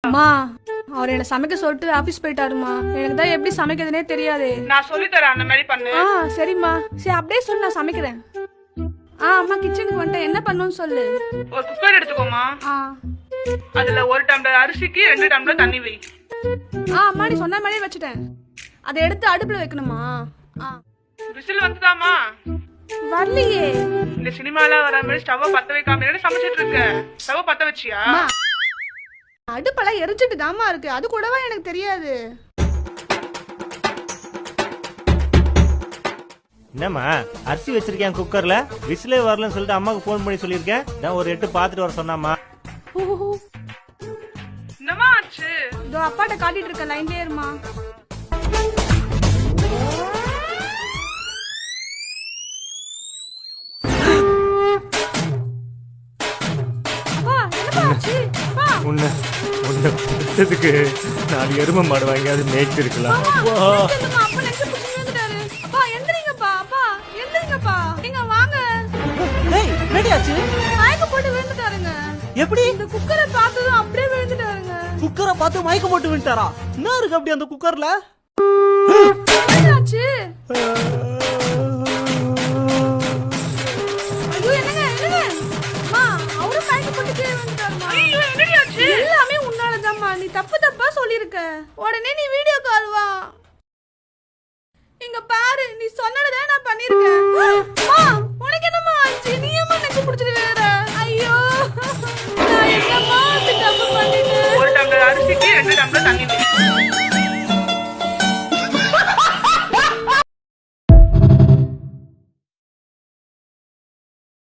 அம்மா அவர் என்ன சமைக்க சொல்லிட்டு ஆபீஸ் போயிட்டாருமா. எனக்கு தான் எப்படி சமைக்கிறதுனே தெரியாது. நான் சொல்லி தரேன், அந்த மாதிரி பண்ணு. சரிம்மா. சரி அப்படியே சொல்லு, நான் சமைக்கிறேன். அம்மா கிச்சனுக்கு வந்துட்டேன், என்ன பண்ணணும்னு சொல்லு. ஒரு குக்கர் எடுத்துக்கோமா. அதுல 1 டம்ளர் அரிசிக்கு 2 டம்ளர் தண்ணி வை. அம்மா நீ சொன்ன மாதிரி வச்சுட்டேன். அதை எடுத்து அடுப்புல வைக்கணுமா? விசில் வந்துதாமா? வரலையே. இந்த சினிமால வர மாதிரி ஸ்டவ் பத்த வைக்காம சமைச்சிட்டு இருக்க. ஸ்டவ் பத்த வச்சியா? அடுப்பெல்லாம் எரிச்சிட்டு தாமா இருக்கு, அது கூடவா எனக்கு தெரியாது. என்னம்மா அரிசி வச்சிருக்கேன் குக்கர்ல, விசிலே வரலன்னு சொல்லிட்டு அம்மாக்கு போன் பண்ணி சொல்லியிருக்கேன். நான் ஒரு 8 பாத்துட்டு வர சொன்னாமா. என்னமா ஆச்சு? இதோ அப்பாட்ட காட்டிட்டு இருக்க, லைன்லயே இருமா. உன்னை கொடுத்ததுக்கு 4 எருமை மாடு வாங்கி அது மேய்ச்சி இருக்கலாம். எப்படி இந்த குக்கரை பார்த்ததும் அப்படியே விழுந்துட்டாருங்க. குக்கரை பார்த்து மயக்கம் போட்டு விட்டாரா? என்ன இருக்கு அப்படி அந்த குக்கர்ல? என்னாச்சு? ஐயோ என்னங்க என்னங்க அம்மா, அவரு மயக்கம் போட்டு கீழே விழுந்துட்டாருமா. ஐயோ என்னடி ஆச்சு? எல்லாமே உன்னாலதாம்மா, நீ தப்பா சொல்லிருக்க. உடனே நீ வீடியோ கால் வா. இங்க பாரு, நீ சொன்னதை நான் பண்ணிருக்கேன். அம்மா உனக்கு என்னம்மா ஆச்சு? நீ ஏம்மா எனக்கு பிடிச்சிட்டு வேற? ஐயோ நான் என்னம்மா தப்பு பண்ணிட்டேன். 1 டம்ளர் அரிசிக்கு 2 டம்ளர் தண்ணி வை.